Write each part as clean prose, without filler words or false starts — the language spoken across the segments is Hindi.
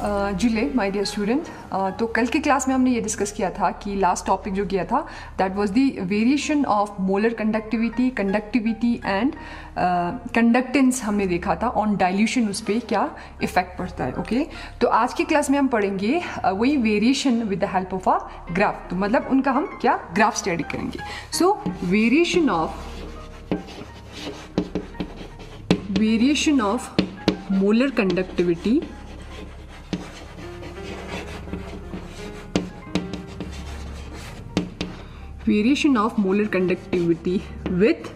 जुले माय डियर स्टूडेंट, तो कल की क्लास में हमने ये डिस्कस किया था कि लास्ट टॉपिक जो किया था that was the variation of molar conductivity and conductance हमने देखा था ऑन डाइल्यूशन, उस पर क्या इफेक्ट पड़ता है। ओके तो आज की क्लास में हम पढ़ेंगे वही variation with the help of a graph, तो मतलब उनका हम क्या ग्राफ स्टडी करेंगे। सो variation of molar conductivity with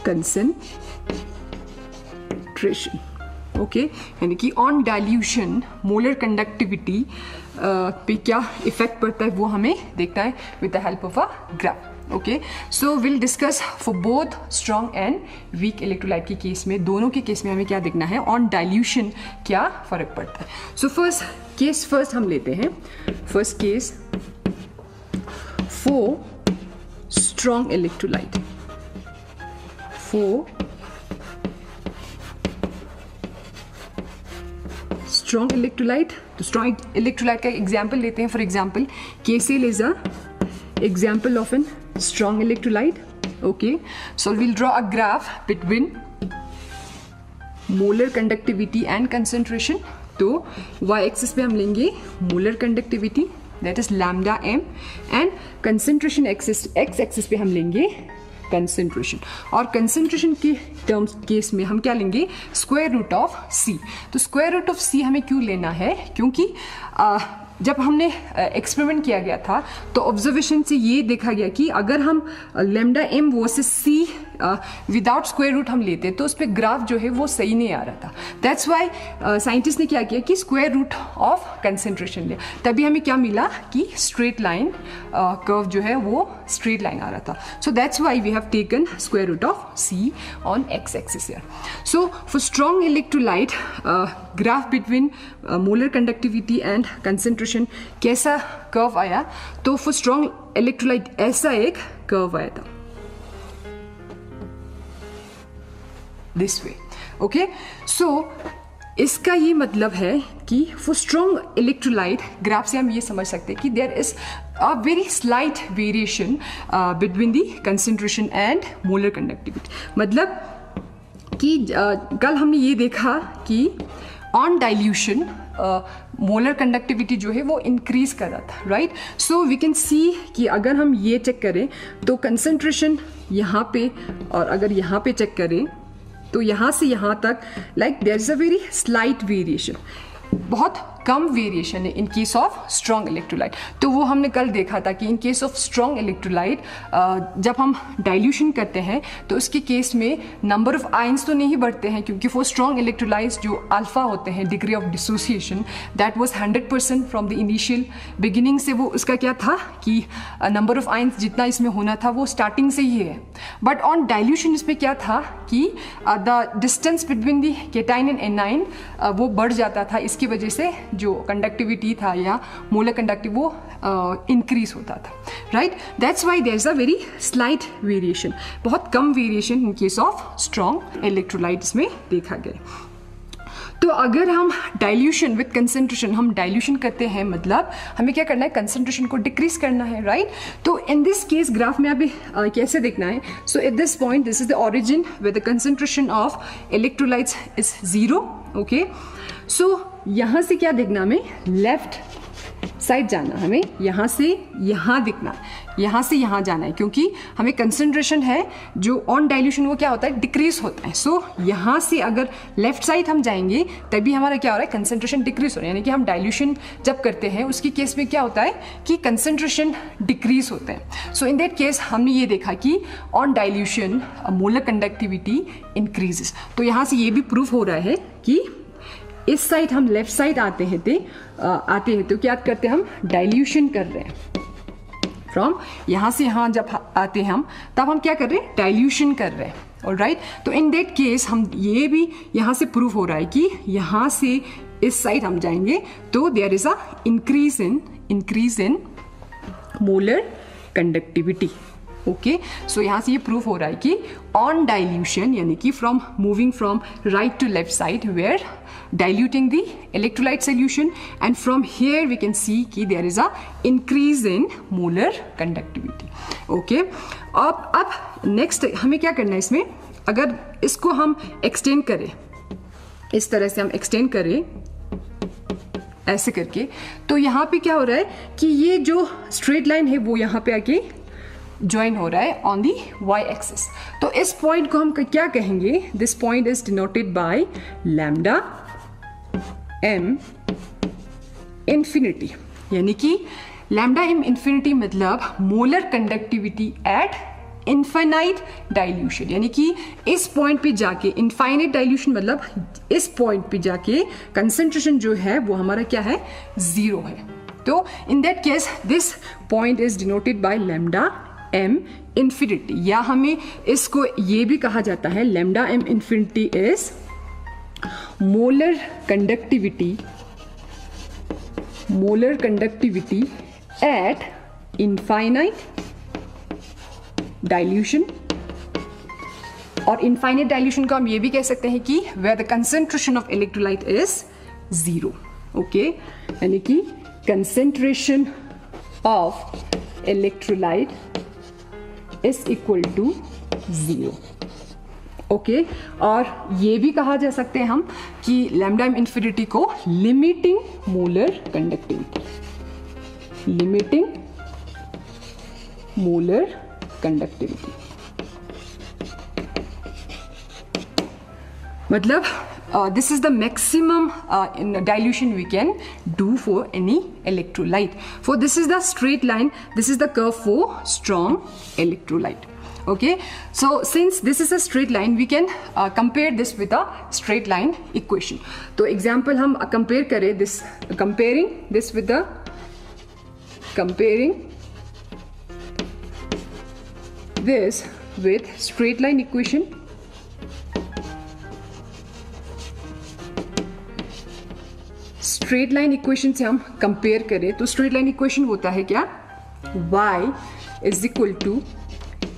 concentration। Okay यानी कि ऑन डाइल्यूशन मोलर कंडक्टिविटी पे क्या इफेक्ट पड़ता है वो हमें देखना है with the help of a graph. Okay so will discuss for both strong and weak electrolyte के केस में, दोनों के केस में हमें क्या देखना है, ऑन डाइल्यूशन क्या फर्क पड़ता है। सो फर्स्ट हम लेते हैं first case for strong electrolyte. Strong electrolyte, तो स्ट्रॉन्ग इलेक्ट्रोलाइट का एग्जाम्पल लेते हैं। For example KCl is a example of an strong electrolyte। okay so we'll draw a graph between molar conductivity and concentration। तो y axis पे हम लेंगे molar conductivity that is lambda m and concentration axis x axis पे हम लेंगे concentration, और concentration के टर्म्स केस में हम क्या लेंगे, स्क्वायर रूट ऑफ c। तो स्क्वायर रूट ऑफ c हमें क्यों लेना है, क्योंकि जब हमने एक्सपेरिमेंट किया गया था तो ऑब्जर्वेशन से ये देखा गया कि अगर हम lambda M versus C without square root हम लेते तो उस पर ग्राफ जो है वो सही नहीं आ रहा था। दैट्स वाई साइंटिस्ट ने क्या किया कि स्क्वायर रूट ऑफ कंसेंट्रेशन लिया, तभी हमें क्या मिला कि स्ट्रेट लाइन कर्व जो है वो स्ट्रेट लाइन आ रहा था। So that's why we have taken square root of C on X axis here. So for strong electrolyte graph between molar conductivity and concentration कैसा कर्व आया, तो फॉर स्ट्रॉन्ग इलेक्ट्रोलाइट ऐसा एक कर्व आया था दिस वे। ओके सो इसका ये मतलब है कि फॉर स्ट्रॉन्ग इलेक्ट्रोलाइट ग्राफ से हम ये समझ सकते हैं कि there is a very slight variation between the concentration and molar conductivity. मतलब कि कल हमने ये देखा कि ऑन डाइल्यूशन मोलर कंडक्टिविटी जो है वो इंक्रीज कर रहा था, right. So we can see कि अगर हम ये चेक करें तो कंसेंट्रेशन यहाँ पे, और अगर यहाँ पे चेक करें तो यहाँ से यहाँ तक like there is a very slight variation, बहुत कम वेरिएशन है in case of strong electrolyte. तो वो हमने कल देखा था कि in case of strong electrolyte जब हम डाइल्यूशन करते हैं तो उसके केस में नंबर ऑफ आयंस तो नहीं बढ़ते हैं, क्योंकि फॉर स्ट्रॉन्ग इलेक्ट्रोलाइट्स जो अल्फा होते हैं degree of dissociation that was 100% from the initial beginning से, वो उसका क्या था कि नंबर ऑफ आयंस जितना इसमें होना था वो स्टार्टिंग से ही है। बट ऑन डाइल्यूशन इसमें क्या था कि the distance between the cation and A9 वो बढ़ जाता था, इसकी वजह से जो कंडक्टिविटी था या मोलर कंडक्टिव वो इंक्रीज होता था, right. That's why there is a very slight variation, बहुत कम variation in case of strong electrolytes में देखा गया। तो अगर हम डाइल्यूशन विद कंसेंट्रेशन हम डाइल्यूशन करते हैं, मतलब हमें क्या करना है, कंसेंट्रेशन को डिक्रीज करना है, राइट। तो इन दिस केस ग्राफ में अभी कैसे देखना है, so at this point this is the origin with the concentration of electrolytes is 0। Okay so यहाँ से क्या देखना, हमें लेफ्ट साइड जाना, हमें यहाँ से यहाँ दिखना, यहाँ से यहाँ जाना है, क्योंकि हमें कंसेंट्रेशन है जो ऑन डाइल्यूशन वो क्या होता है, डिक्रीज होता है। सो यहाँ से अगर लेफ्ट साइड हम जाएंगे तभी हमारा क्या हो रहा है, कंसेंट्रेशन डिक्रीज हो रहा है, यानी कि हम डाइल्यूशन जब करते हैं उसकी केस में क्या होता है कि कंसेंट्रेशन डिक्रीज होता है। सो इन दैट केस हमने ये देखा कि on dilution molar conductivity increases. तो यहाँ से ये भी प्रूफ हो रहा है कि इस साइड हम लेफ्ट साइड आते हैं तो क्या करते हैं, हम डाइल्यूशन कर रहे हैं। फ्रॉम यहाँ से यहाँ जब आते हैं हम, तब हम क्या कर रहे हैं, डाइल्यूशन कर रहे हैं, ऑलराइट। तो इन दैट केस हम ये भी यहाँ से प्रूव हो रहा है कि यहाँ से इस साइड हम जाएंगे तो there is a increase in molar conductivity. Okay, so यहाँ से ये प्रूफ हो रहा है कि ऑन डाइल्यूशन यानी कि from moving from right to left side where diluting the electrolyte solution, and from here we can see कि there is a increase in molar conductivity. Okay, अब next हमें क्या करना है इसमें, अगर इसको हम extend करें, इस तरह से हम extend करें ऐसे करके, तो यहाँ पे क्या हो रहा है कि ये जो straight line है वो यहाँ पे आके ज्वाइन हो रहा है ऑन दी y एक्सिस. तो इस पॉइंट को हम क्या कहेंगे, this point is denoted by lambda m infinity, यानी कि लैम्डा m इंफिनिटी मतलब molar conductivity at infinite dilution, यानी कि इस पॉइंट पे जाके, इनफाइनाइट डाइल्यूशन मतलब इस पॉइंट पे जाके कंसेंट्रेशन जो है वो हमारा क्या है, 0 है. तो in that case this point is denoted by lambda m infinity, या हमें इसको ये भी कहा जाता है lambda m infinity is molar conductivity at infinite dilution. और इनफाइनाइट डाइल्यूशन को हम ये भी कह सकते हैं कि where the concentration of electrolyte is 0. Okay, यानी कि concentration of electrolyte is equal to 0. Okay, और ये भी कहा जा सकते हैं हम कि लैम्डा m इंफिनिटी को limiting molar conductivity, limiting molar conductivity मतलब this is the maximum in dilution we can do for any electrolyte. For this is the straight line, this is the curve for strong electrolyte. Okay, so since this is a straight line, we can compare this with a straight line equation. तो example हम compare करें this, comparing this with the this with straight line equation. Straight line equation से हम कंपेयर करें तो स्ट्रेट लाइन इक्वेशन होता है क्या, y is equal to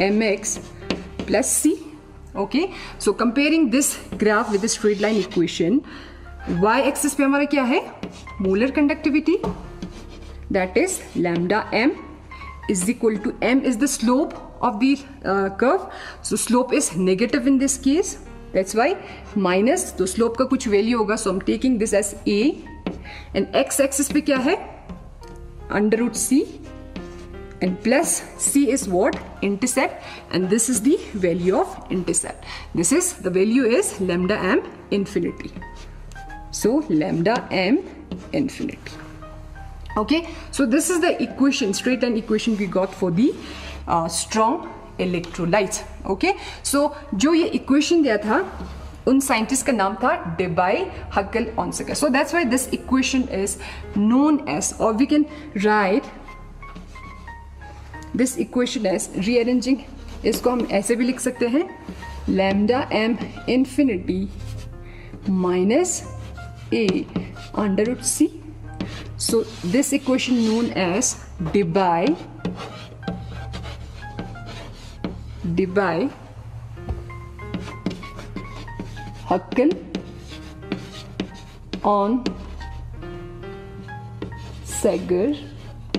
mx plus c. Okay, so comparing this graph with the straight line equation, y axis पे हमारा क्या है, molar conductivity, that is lambda m is equal to, m is the slope of the curve, so slope is negative in this case, that's why minus, तो स्लोप का कुछ वैल्यू होगा, so I am taking this as a, and x axis पे क्या है, under root c, and plus c is what, intercept, and this is the value of intercept. This is, the value is lambda m infinity. So lambda m infinity. Okay, so this is the equation, straight line equation we got for the strong electrolytes. Okay, so जो ये equation दिया था उन साइंटिस्ट का नाम था Debye हक्केल ऑनसेकर. So that's why this equation is known as, or we can write this equation as rearranging, इसको हम ऐसे भी लिख सकते हैं, lambda m infinity minus a under root c. So this equation known as Debye Huckel Onsager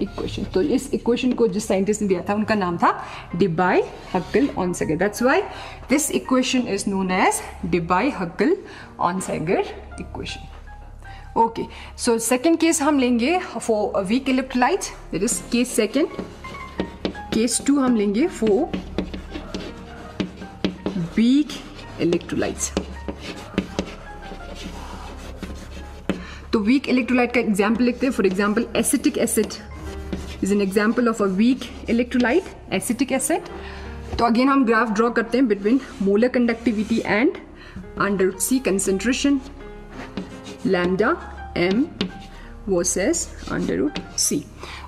equation. तो इस इक्वेशन को जिस साइंटिस्ट ने दिया था उनका नाम था Debye Huckel Onsager. That's why this equation is known as Debye Huckel Onsager equation. Okay, so second case हम लेंगे for weak electrolytes, that is case second. Case 2 हम लेंगे फॉर वीक इलेक्ट्रोलाइट्स. तो वीक इलेक्ट्रोलाइट का एग्जाम्पल लिखते हैं. For example acetic acid is an example of a weak electrolyte, acetic acid. तो अगेन हम ग्राफ ड्रॉ करते हैं between molar conductivity and under C concentration, lambda m versus under root C.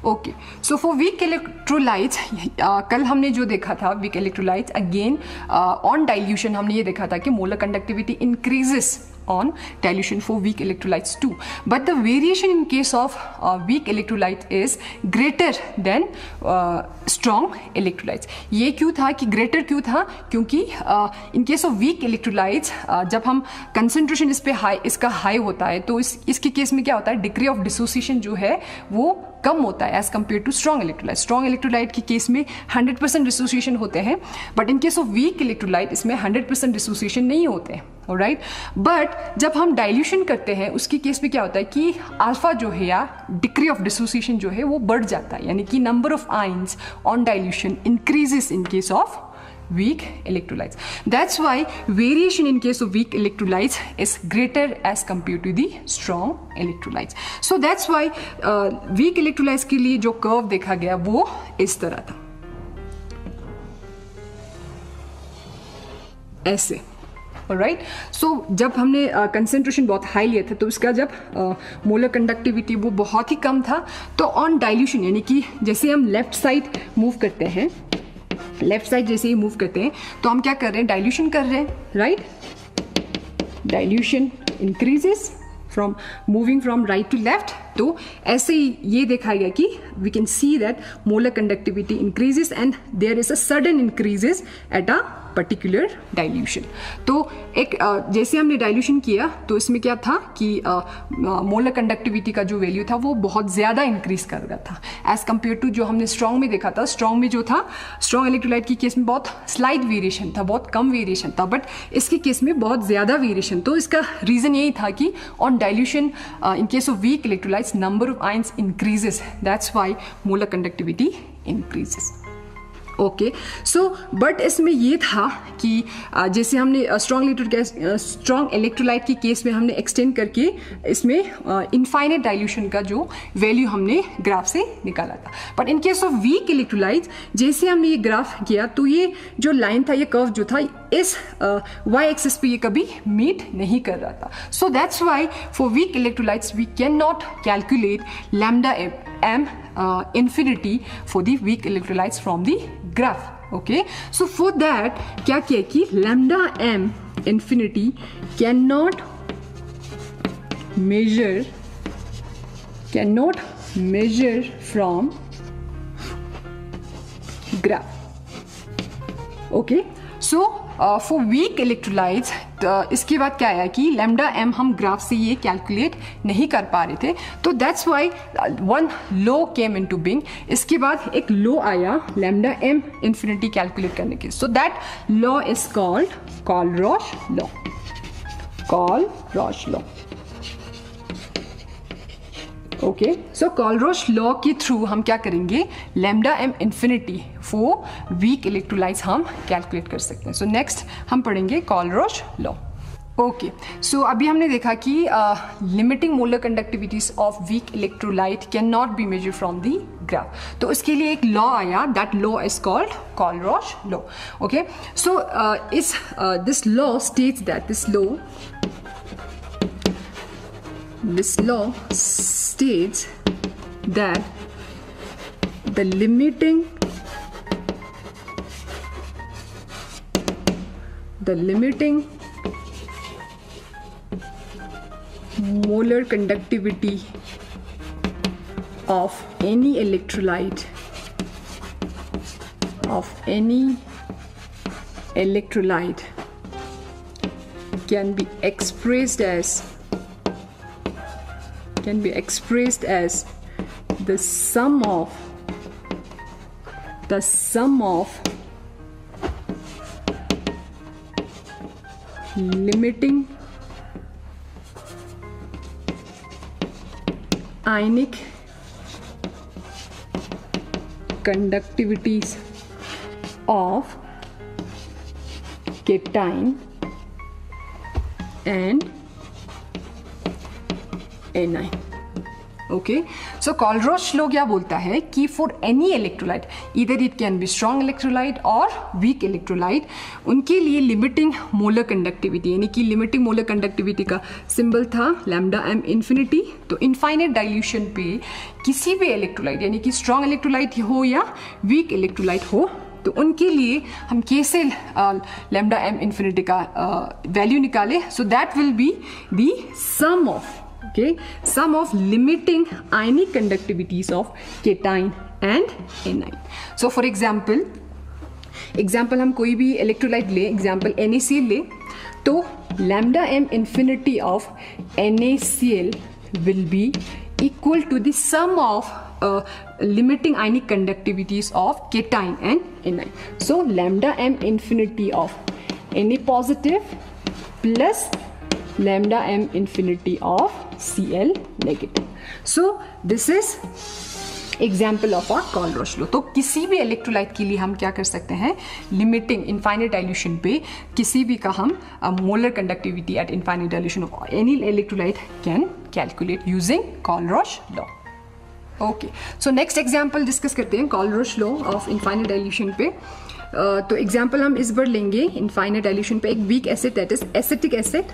Okay, so for weak electrolytes, कल हमने जो देखा था weak electrolytes, again on dilution हमने ये देखा था कि molar conductivity increases on dilution for weak electrolytes too. But the variation in case of weak electrolyte is greater than strong electrolytes. ये क्यों था कि greater क्यों था? क्योंकि in case of weak electrolytes जब हम concentration इस पे इसका high होता है तो इसके केस में क्या होता है, degree of dissociation जो है वो कम होता है as compare to strong electrolyte. Strong electrolyte के केस में 100% डिसोसिएशन होते हैं, but in case of weak electrolyte इसमें 100% डिसोसिएशन नहीं होते हैं. ऑलराइट, बट जब हम डाइल्यूशन करते हैं उसके केस में क्या होता है कि अल्फा जो है या डिग्री ऑफ डिसोसिएशन जो है वो बढ़ जाता है, यानी कि number of ions on dilution increases in case of weak electrolytes. That's why variation in case of weak electrolytes is greater as compared to the strong electrolytes. So that's why weak electrolytes के लिए जो curve देखा गया वो इस तरह था, ऐसे. Alright, so जब हमने कंसेंट्रेशन बहुत हाई लिया था तो इसका जब मोलर कंडक्टिविटी वो बहुत ही कम था, तो ऑन डाइल्यूशन यानी कि जैसे हम लेफ्ट साइड मूव करते हैं, लेफ्ट साइड जैसे ही मूव करते हैं तो हम क्या कर रहे हैं, डाइल्यूशन कर रहे हैं. Right, dilution increases from moving from right to left. तो ऐसे ही ये देखा गया कि we can see that molar conductivity increases and there is a sudden increases at a particular dilution. तो एक जैसे हमने डाइल्यूशन किया तो इसमें क्या था कि मोलर कंडक्टिविटी का जो वैल्यू था वो बहुत ज़्यादा इंक्रीज कर रहा था एज कम्पेयर टू जो हमने स्ट्रॉन्ग में देखा था. स्ट्रॉन्ग में जो था, स्ट्रॉन्ग इलेक्ट्रोलाइट की केस में बहुत स्लाइट वेरिएशन था, बहुत कम वेरिएशन था, बट इसके केस में बहुत ज़्यादा वेरिएशन. तो इसका रीज़न यही था कि on dilution in case of weak electrolytes number of ions increases, that's why molar conductivity increases. Okay, so but इसमें ये था कि जैसे हमने स्ट्रॉन्ग इलेक्ट्रोलाइट की केस में हमने एक्सटेंड करके इसमें इनफाइनाइट डाइल्यूशन का जो वैल्यू हमने ग्राफ से निकाला था. But in case of weak electrolytes जैसे हमने ये ग्राफ किया तो ये जो लाइन था, ये कर्व जो था, इस वाई एक्सिस पे ये कभी मीट नहीं कर रहा था. So that's why for weak electrolytes we can not calculate lambda m infinity for the weak electrolytes from the graph. Okay, so for that क्या किया कि lambda m infinity cannot measure from graph. Okay, so for weak electrolytes इसके बाद क्या आया कि लैम्डा m हम ग्राफ से ये कैलकुलेट नहीं कर पा रहे थे, तो that's why one law came into being. इसके बाद एक लॉ आया लैम्डा m इंफिनिटी कैलकुलेट करने के. So that law is called Kohlrausch law. Kohlrausch law. Okay, so Kohlrausch law के थ्रू हम क्या करेंगे, lambda m infinity for weak electrolytes हम कैलकुलेट कर सकते हैं. सो नेक्स्ट हम पढ़ेंगे कॉलरॉश लॉ. ओके, सो अभी हमने देखा कि limiting molar conductivities of weak electrolyte can not be measure from the graph. तो इसके लिए एक लॉ आया, that law is called Kohlrausch law. Okay, so this law states that this law states that the limiting molar conductivity of any electrolyte can be expressed as the sum of limiting ionic conductivities of cation and anion. Okay, so Kohlrausch law क्या बोलता है कि फॉर एनी इलेक्ट्रोलाइट, इधर it can be strong electrolyte और वीक इलेक्ट्रोलाइट, उनके लिए लिमिटिंग मोलर कंडक्टिविटी, यानी कि लिमिटिंग मोलर कंडक्टिविटी का सिंबल था लैम्डा m इंफिनिटी. तो इनफाइनाइट डाइल्यूशन पे किसी भी इलेक्ट्रोलाइट, यानी कि स्ट्रॉन्ग इलेक्ट्रोलाइट हो या वीक इलेक्ट्रोलाइट हो, तो उनके लिए हम कैसे लैम्डा m इंफिनिटी का वैल्यू निकाले? So that will be the sum of sum of limiting ionic conductivities of cation and anion. So for example हम कोई भी इलेक्ट्रोलाइट ले, एग्जाम्पल NaCl ले, तो lambda m infinity of NaCl will be equal to the sum of limiting ionic conductivities of cation and anion. So lambda m infinity of Na positive plus lambda m infinity of Cl negative. So this is example of a Kohlrausch law. तो किसी भी इलेक्ट्रोलाइट के लिए हम क्या कर सकते हैं, लिमिटिंग इनफाइनाइट डाइल्यूशन पे किसी भी का हम molar conductivity at infinite dilution of any electrolyte can calculate using Kohlrausch law. Okay, so next example discuss करते हैं Kohlrausch law of infinite dilution पे. तो एग्जाम्पल हम इस बार लेंगे इनफाइनाइट डाइल्यूशन पे एक weak acid that is acetic acid.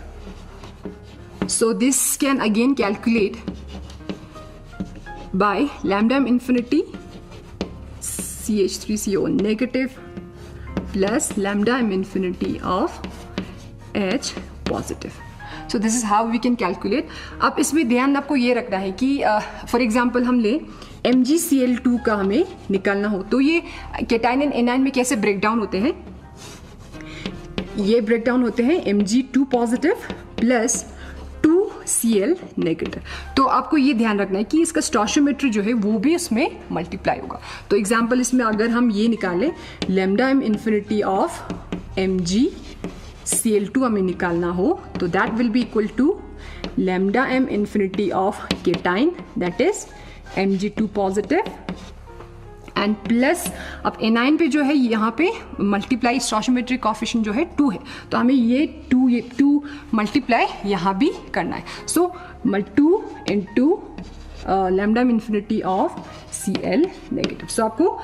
So this can again calculate by lambda m infinity CH3CO negative plus lambda m infinity of H positive. So this is how we can calculate. अब इसमें ध्यान आपको ये रखना है कि फॉर एग्जाम्पल हम ले MgCl2 का हमें निकालना हो तो ये केटाइन एंड एनाइन में कैसे ब्रेक डाउन होते हैं? ये ब्रेक डाउन होते हैं Mg2 positive plus Cl negative. तो आपको ये ध्यान रखना है कि इसका स्टोशियोमेट्री जो है वो भी उसमें मल्टीप्लाई होगा. तो एग्जांपल इसमें अगर हम ये निकालें lambda m infinity of MgCl2 हमें निकालना हो तो that will be equal to lambda m infinity of cation that is Mg2 positive and plus अब एनाइन पे जो है यहाँ पे मल्टीप्लाई स्टोशियोमेट्रिक कोएफिशिएंट जो है 2 है तो हमें ये 2 मल्टीप्लाई यहाँ भी करना है. So 2 into lambda infinity of Cl negative. So आपको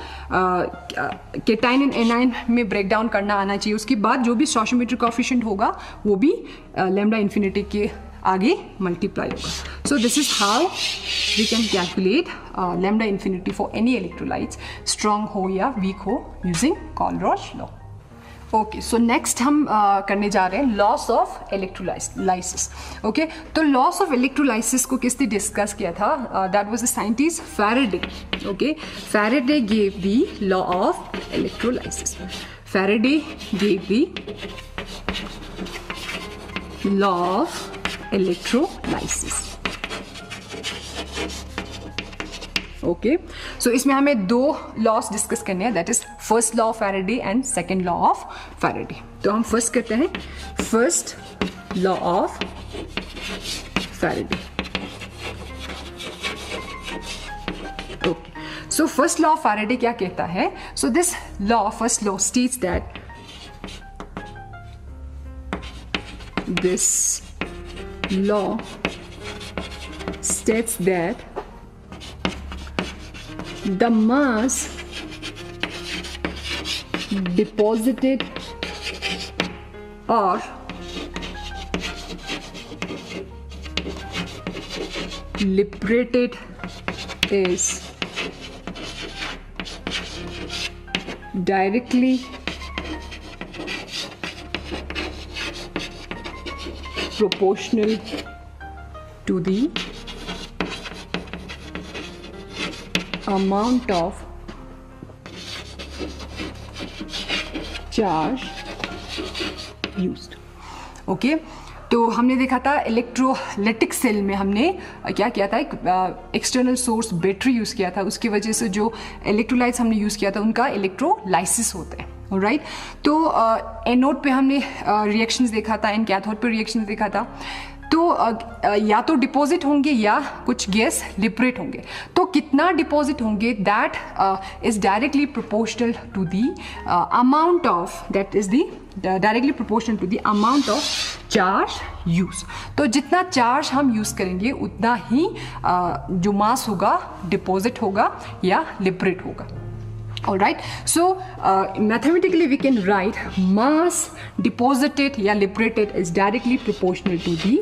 केटाइन एंड एनाइन में ब्रेक डाउन करना आना चाहिए. उसके बाद जो भी स्टोशियोमेट्रिक कोएफिशिएंट होगा वो भी लैम्डा इंफिनिटी के आगे मल्टीप्लाई होगा. So this is how we can calculate lambda infinity for any electrolytes, strong हो या वीक हो, using Kohlrausch law. Okay, so next हम करने जा रहे हैं लॉस ऑफ इलेक्ट्रोलाइसिस. ओके, तो लॉस ऑफ इलेक्ट्रोलाइसिस को किसने डिस्कस किया था? That was the scientist Faraday. Okay, Faraday gave the law of electrolysis. Faraday gave the law of electrolysis. Okay, so इसमें हमें 2 लॉस डिस्कस करने हैं, that is first law of Faraday and second law of Faraday. तो हम फर्स्ट करते हैं first law of Faraday. Okay, so first law of Faraday क्या कहता है? सो this law, first law states that this law states that the mass deposited or liberated is directly proportional to the amount of charge used. Okay, तो हमने देखा था इलेक्ट्रोलाइटिक सेल में हमने क्या किया था, एक एक्सटर्नल सोर्स बैटरी यूज़ किया था. उसकी वजह से जो इलेक्ट्रोलाइट्स हमने यूज़ किया था उनका इलेक्ट्रोलाइसिस होता है. राइट, तो एनोड पे हमने रिएक्शंस देखा था, एंड कैथोड पे रिएक्शंस देखा था. तो या तो डिपॉजिट होंगे या कुछ गैस लिबरेट होंगे. तो कितना डिपॉजिट होंगे that is directly proportional to the amount of, that is the directly proportional to the amount of charge use. तो जितना चार्ज हम यूज करेंगे उतना ही जो मास होगा डिपॉजिट होगा या लिबरेट होगा. Alright, so mathematically we can write mass deposited या liberated is directly proportional to the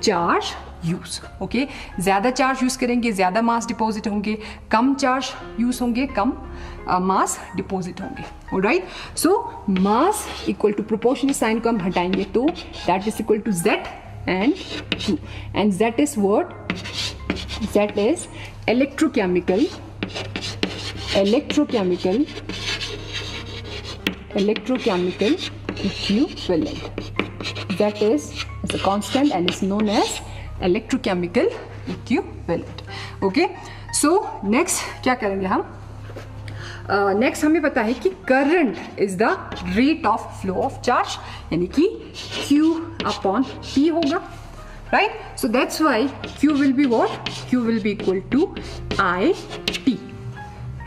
charge use. Okay, ज़्यादा चार्ज यूज़ करेंगे ज़्यादा मास डिपॉजिट होंगे, कम चार्ज यूज़ होंगे कम मास डिपॉजिट होंगे. Alright, so mass equal to proportional sign को हम हटाएंगे तो that is equal to Z and Q, and Z is what? Z is electrochemical equivalent. That is a constant and is known as electrochemical equivalent. Okay, so next क्या करेंगे हम? नेक्स्ट हमें पता है कि current is the rate of flow of charge, यानी कि Q अपॉन P होगा, right. So that's why Q will be what? Q will be equal to IT,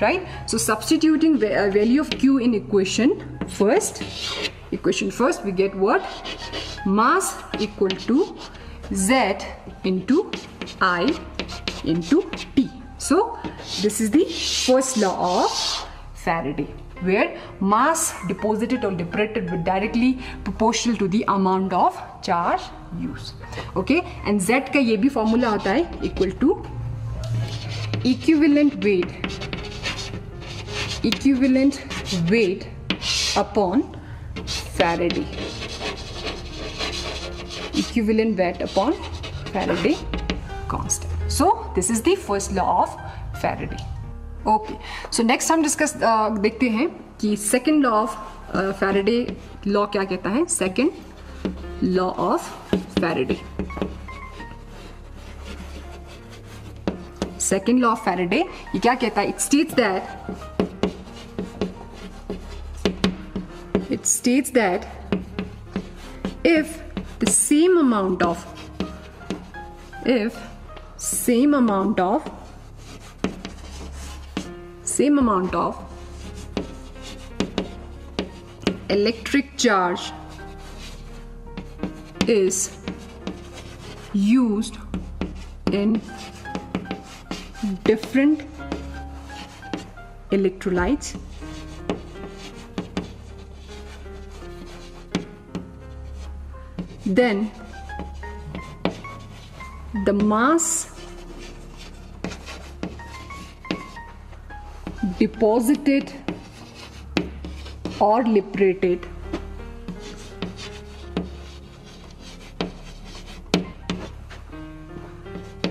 right. So substituting value of Q in equation first we get what? Mass equal to Z into I into T. So this is the first law of Faraday, where mass deposited or liberated will directly proportional to the amount of charge used. Okay, and Z का ये भी फॉर्मूला होता है equal to equivalent weight upon Faraday. Equivalent weight upon Faraday constant. So this is the first law of Faraday. Okay, so next हम डिस्कस देखते हैं कि second law of Faraday law क्या कहता है. Second law of Faraday. Second law of Faraday ये क्या कहता है? It states that if same amount of electric charge is used in different electrolytes, then the mass deposited or liberated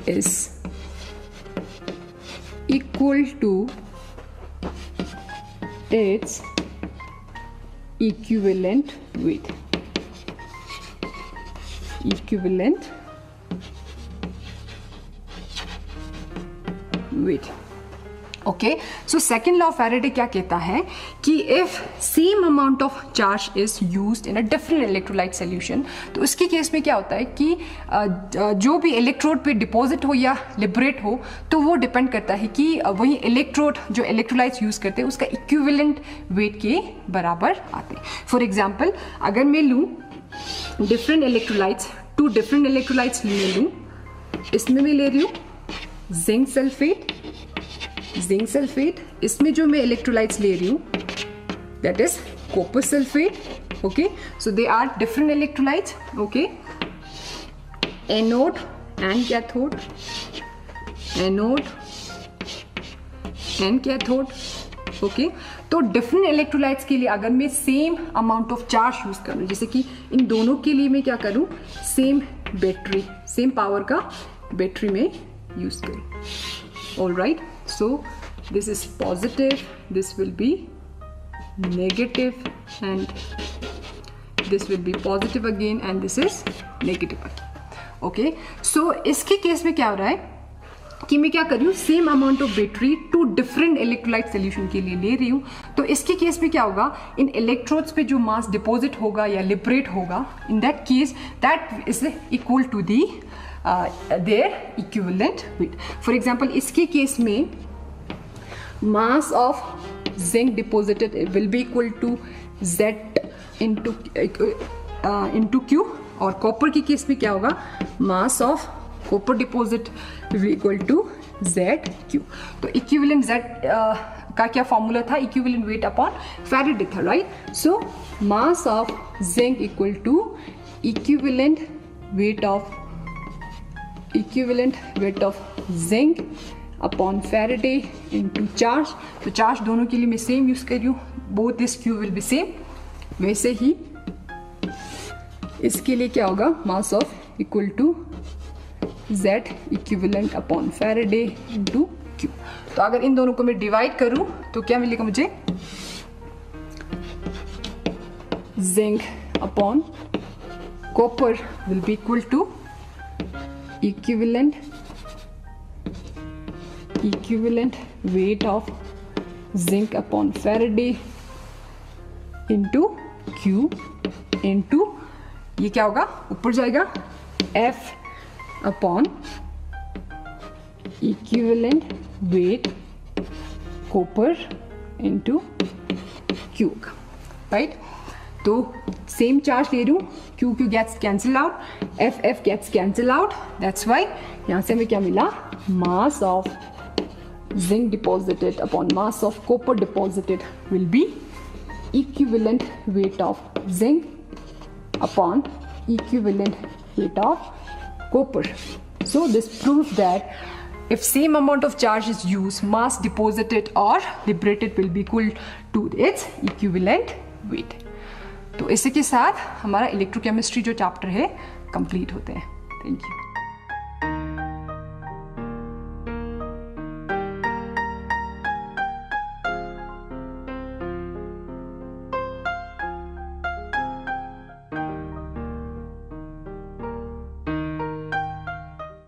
is equal to its equivalent weight. Okay, so second law of Faraday क्या कहता है कि if same amount of charge is used in a different electrolyte solution, तो उसके केस में क्या होता है कि जो भी इलेक्ट्रोड पे डिपॉजिट हो या लिबरेट हो, तो वो डिपेंड करता है कि वही इलेक्ट्रोड जो इलेक्ट्रोलाइट्स यूज करते हैं उसका इक्विवेलेंट वेट के बराबर आते हैं. फॉर एग्जाम्पल, अगर मैं लूँ different electrolytes, two different electrolytes ले लूँ, इसमें मैं ले रही हूँ जिंक सल्फेट, इसमें जो मैं इलेक्ट्रोलाइट्स ले रही हूँ that is copper sulphate. Okay, so they are different electrolytes. Okay, anode and cathode. Okay, तो डिफरेंट इलेक्ट्रोलाइट्स के लिए अगर मैं same amount of charge use करूँ, जैसे कि इन दोनों के लिए मैं क्या करूँ, सेम पावर का बैटरी में यूज करूँ. All right, so this is positive, this will be negative, and this will be positive again, and this is negative again. Okay, so इसके केस में क्या हो रहा है कि मैं क्या कर रही हूँ, same amount of battery to different electrolyte solution के लिए ले रही हूँ. तो इसके केस में क्या होगा, इन इलेक्ट्रोड्स पे जो मास डिपॉजिट होगा या लिबरेट होगा, in that case that is equal to the their equivalent weight. For example, इसके केस में mass of zinc deposited will be equal to Z into Q, और कॉपर के केस में क्या होगा, mass of copper deposit will be equal to ZQ. तो equivalent Z का क्या फॉर्मूला था, equivalent weight upon Faraday था, right? So mass of zinc equal to equivalent weight of equivalent weight of zinc upon Faraday into charge. तो चार्ज दोनों के लिए मैं सेम यूज कर रही हूँ, both this Q will be same. वैसे ही इसके लिए क्या होगा, mass of equal to Z equivalent upon Faraday into Q। तो अगर इन दोनों को मैं डिवाइड करूं तो क्या मिलेगा मुझे, zinc upon copper will be equal to equivalent weight of zinc upon Faraday into Q into ये क्या होगा, ऊपर जाएगा F upon equivalent weight copper into Q का, राइट। तो सेम चार्ज ले रही हूँ, Q gets cancel out, F gets cancel out, that's why यहाँ से हमें क्या मिला, mass of zinc deposited upon mass of copper deposited will be equivalent weight of zinc upon equivalent weight of copper. So this proves that if same amount of charge is used, mass deposited or liberated will be equal to its equivalent weight. तो इसी के साथ हमारा इलेक्ट्रोकेमिस्ट्री जो चैप्टर है कंप्लीट होते हैं। Thank you.